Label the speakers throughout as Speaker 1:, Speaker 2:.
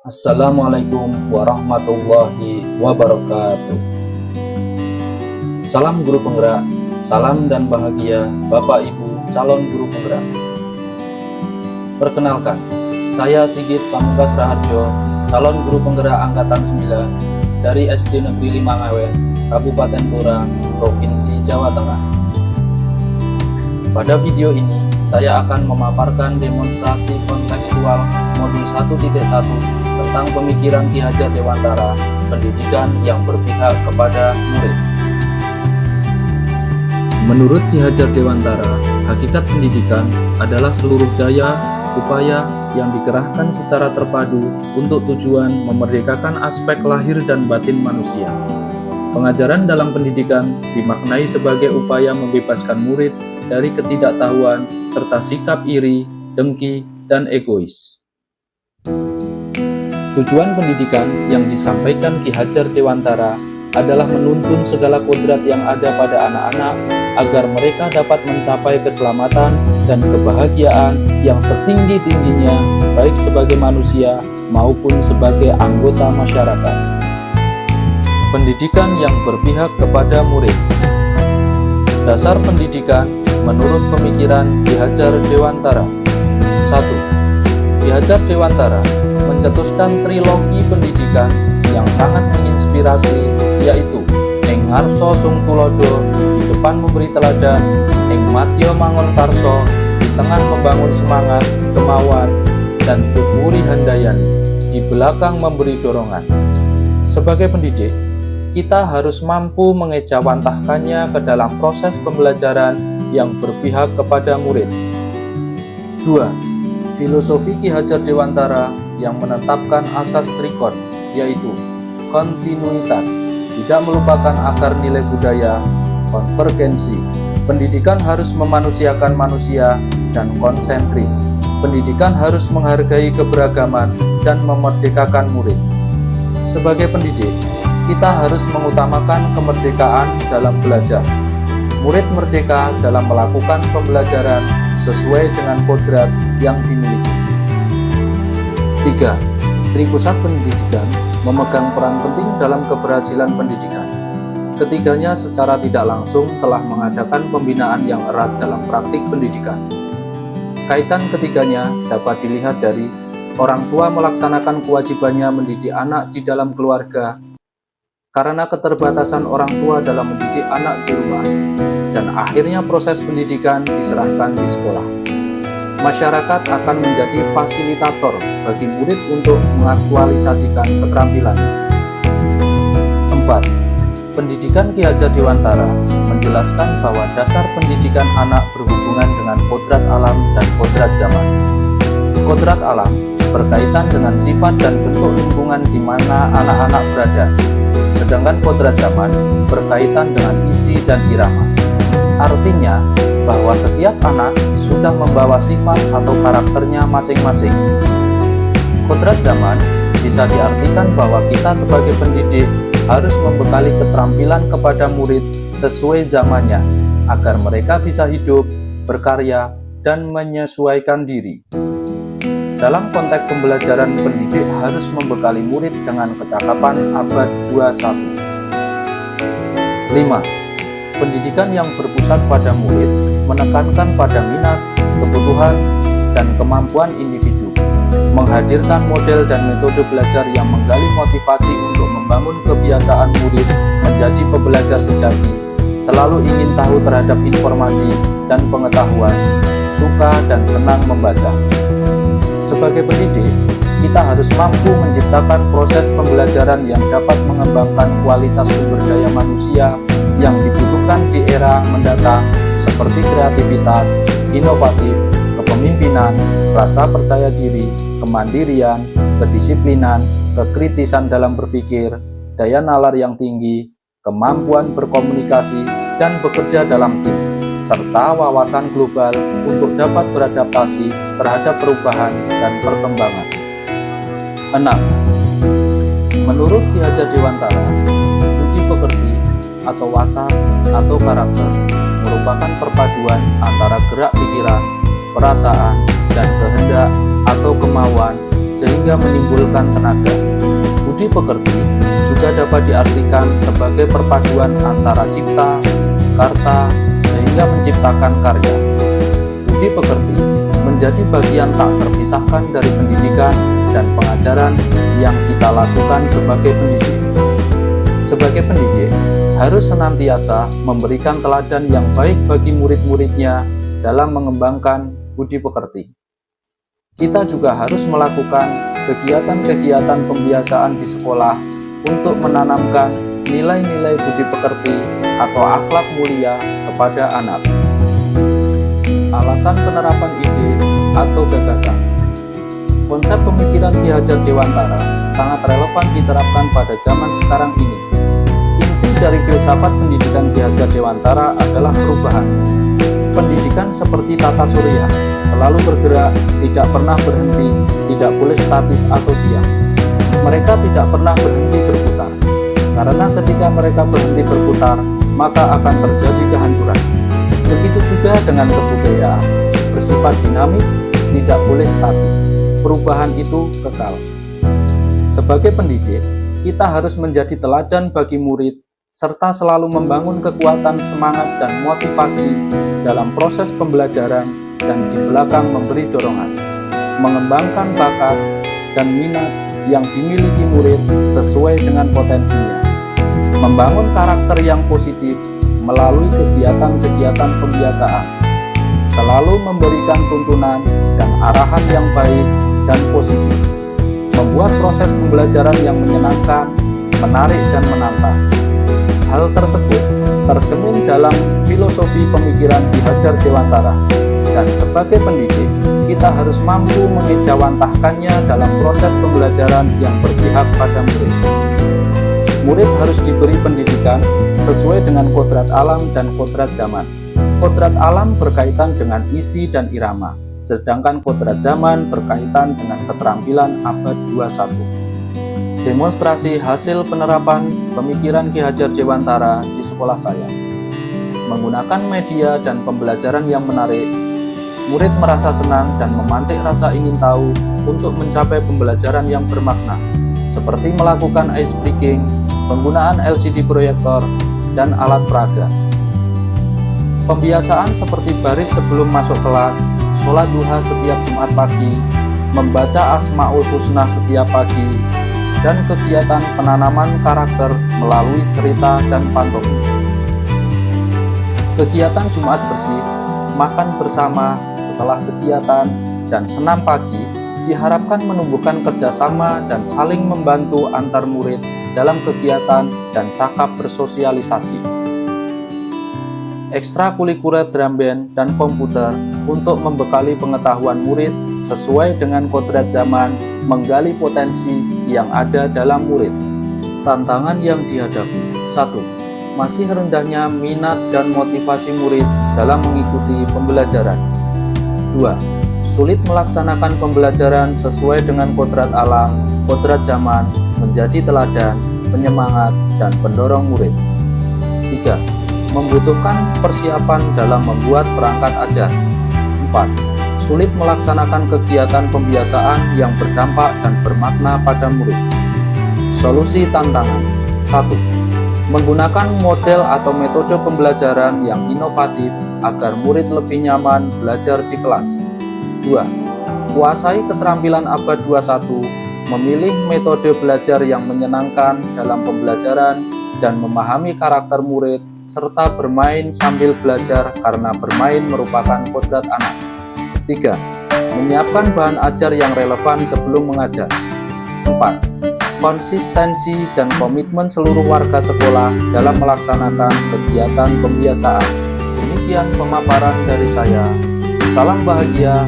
Speaker 1: Assalamualaikum warahmatullahi wabarakatuh. Salam guru penggerak, salam dan bahagia Bapak Ibu calon guru penggerak. Perkenalkan, saya Sigit Pamungkas Raharjo, calon guru penggerak angkatan 9 dari SD Negeri 5 Ngawen, Kabupaten Blora, Provinsi Jawa Tengah. Pada video ini, saya akan memaparkan demonstrasi kontekstual modul 1.1 tentang pemikiran Ki Hajar Dewantara, pendidikan yang berpihak kepada murid. Menurut Ki Hajar Dewantara, hakikat pendidikan adalah seluruh daya, upaya yang dikerahkan secara terpadu untuk tujuan memerdekakan aspek lahir dan batin manusia. Pengajaran dalam pendidikan dimaknai sebagai upaya membebaskan murid dari ketidaktahuan serta sikap iri, dengki, dan egois. Tujuan pendidikan yang disampaikan Ki Hajar Dewantara adalah menuntun segala kodrat yang ada pada anak-anak agar mereka dapat mencapai keselamatan dan kebahagiaan yang setinggi-tingginya baik sebagai manusia maupun sebagai anggota masyarakat. Pendidikan yang berpihak kepada murid. Dasar pendidikan menurut pemikiran Ki Hajar Dewantara. 1. Ki Hajar Dewantara mencetuskan trilogi pendidikan yang sangat menginspirasi, yaitu Ing Ngarso Sung Tulodo, di depan memberi teladan, Ing Matya Mangun Karso, di tengah membangun semangat, kemauan, dan Tutmuri Handayani, di belakang memberi dorongan. Sebagai pendidik, kita harus mampu mengejawantahkannya ke dalam proses pembelajaran yang berpihak kepada murid. 2. Filosofi Ki Hajar Dewantara yang menetapkan asas trikon, yaitu kontinuitas, tidak melupakan akar nilai budaya, konvergensi. Pendidikan harus memanusiakan manusia dan konsentris. Pendidikan harus menghargai keberagaman dan memerdekakan murid. Sebagai pendidik, kita harus mengutamakan kemerdekaan dalam belajar. Murid merdeka dalam melakukan pembelajaran sesuai dengan kodrat yang dimiliki. 3. Tripusat pendidikan memegang peran penting dalam keberhasilan pendidikan. Ketiganya secara tidak langsung telah mengadakan pembinaan yang erat dalam praktik pendidikan. Kaitan ketiganya dapat dilihat dari orang tua melaksanakan kewajibannya mendidik anak di dalam keluarga karena keterbatasan orang tua dalam mendidik anak di rumah, dan akhirnya proses pendidikan diserahkan di sekolah. Masyarakat akan menjadi fasilitator bagi murid untuk mengaktualisasikan keterampilan. 4. Pendidikan Ki Hajar Dewantara menjelaskan bahwa dasar pendidikan anak berhubungan dengan kodrat alam dan kodrat zaman. Kodrat alam berkaitan dengan sifat dan bentuk lingkungan di mana anak-anak berada, sedangkan kodrat zaman berkaitan dengan isi dan irama. Artinya, bahwa setiap anak sudah membawa sifat atau karakternya masing-masing. Kodrat zaman bisa diartikan bahwa kita sebagai pendidik harus membekali keterampilan kepada murid sesuai zamannya, agar mereka bisa hidup, berkarya, dan menyesuaikan diri. Dalam konteks pembelajaran, pendidik harus membekali murid dengan kecakapan abad 21. 5. Pendidikan yang berpusat pada murid menekankan pada minat, kebutuhan, dan kemampuan individu, menghadirkan model dan metode belajar yang menggali motivasi untuk membangun kebiasaan murid menjadi pembelajar sejati, selalu ingin tahu terhadap informasi dan pengetahuan, suka dan senang membaca. Sebagai pendidik, kita harus mampu menciptakan proses pembelajaran yang dapat mengembangkan kualitas sumber daya manusia yang dibutuhkan di era mendatang, seperti kreativitas, inovatif, kepemimpinan, rasa percaya diri, kemandirian, kedisiplinan, kekritisan dalam berpikir, daya nalar yang tinggi, kemampuan berkomunikasi dan bekerja dalam tim, serta wawasan global untuk dapat beradaptasi terhadap perubahan dan perkembangan. 6. Menurut Ki Hajar Dewantara, budi pekerti atau watak atau karakter merupakan perpaduan antara gerak pikiran, perasaan, dan kehendak atau kemauan sehingga menimbulkan tenaga. Budi pekerti juga dapat diartikan sebagai perpaduan antara cipta, karsa, sehingga menciptakan karya. Budi pekerti menjadi bagian tak terpisahkan dari pendidikan dan pengajaran yang kita lakukan sebagai pendidik. Sebagai pendidik, harus senantiasa memberikan teladan yang baik bagi murid-muridnya dalam mengembangkan budi pekerti. Kita juga harus melakukan kegiatan-kegiatan pembiasaan di sekolah untuk menanamkan nilai-nilai budi pekerti atau akhlak mulia kepada anak. Alasan penerapan ide atau gagasan. Konsep pemikiran Ki Hajar Dewantara sangat relevan diterapkan pada zaman sekarang ini. Inti dari filsafat pendidikan Ki Hajar Dewantara adalah perubahan. Pendidikan seperti tata surya, selalu bergerak, tidak pernah berhenti, tidak boleh statis atau diam. Mereka tidak pernah berhenti berputar, karena ketika mereka berhenti berputar, maka akan terjadi kehancuran. Begitu juga dengan kebudayaan, bersifat dinamis, tidak boleh statis. Perubahan itu kekal. Sebagai pendidik, kita harus menjadi teladan bagi murid, serta selalu membangun kekuatan semangat dan motivasi dalam proses pembelajaran dan di belakang memberi dorongan, mengembangkan bakat dan minat yang dimiliki murid sesuai dengan potensinya, membangun karakter yang positif melalui kegiatan-kegiatan pembiasaan, selalu memberikan tuntunan dan arahan yang baik dan positif, membuat proses pembelajaran yang menyenangkan, menarik dan menantang. Hal tersebut tercermin dalam filosofi pemikiran Ki Hajar Dewantara, dan sebagai pendidik, kita harus mampu mengejawantahkannya dalam proses pembelajaran yang berpihak pada murid. Murid harus diberi pendidikan sesuai dengan kodrat alam dan kodrat zaman. Kodrat alam berkaitan dengan isi dan irama, sedangkan kodrat zaman berkaitan dengan keterampilan abad 21. Demonstrasi hasil penerapan pemikiran Ki Hajar Dewantara di sekolah saya. Menggunakan media dan pembelajaran yang menarik, murid merasa senang dan memantik rasa ingin tahu untuk mencapai pembelajaran yang bermakna, seperti melakukan ice breaking, penggunaan LCD proyektor, dan alat peraga. Pembiasaan seperti baris sebelum masuk kelas, sholat duha setiap Jumat pagi, membaca Asmaul Husna setiap pagi, dan kegiatan penanaman karakter melalui cerita dan pantomim. Kegiatan Jumat bersih, makan bersama setelah kegiatan, dan senam pagi diharapkan menumbuhkan kerjasama dan saling membantu antar murid dalam kegiatan dan cakap bersosialisasi. Ekstrakurikuler drum band dan komputer untuk membekali pengetahuan murid sesuai dengan kodrat zaman, menggali potensi yang ada dalam murid. Tantangan yang dihadapi. 1. Masih rendahnya minat dan motivasi murid dalam mengikuti pembelajaran. 2. Sulit melaksanakan pembelajaran sesuai dengan kodrat alam, kodrat zaman, menjadi teladan, penyemangat, dan pendorong murid. 3. Membutuhkan persiapan dalam membuat perangkat ajar. 4. Sulit melaksanakan kegiatan pembiasaan yang berdampak dan bermakna pada murid. Solusi tantangan. 1. Menggunakan model atau metode pembelajaran yang inovatif agar murid lebih nyaman belajar di kelas. 2. Kuasai keterampilan abad 21, memilih metode belajar yang menyenangkan dalam pembelajaran dan memahami karakter murid, serta bermain sambil belajar karena bermain merupakan kodrat anak. 3. Menyiapkan bahan ajar yang relevan sebelum mengajar. 4. Konsistensi dan komitmen seluruh warga sekolah dalam melaksanakan kegiatan pembiasaan. Demikian pemaparan dari saya. Salam bahagia,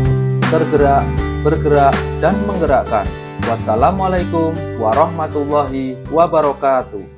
Speaker 1: tergerak, bergerak, dan menggerakkan. Wassalamualaikum warahmatullahi wabarakatuh.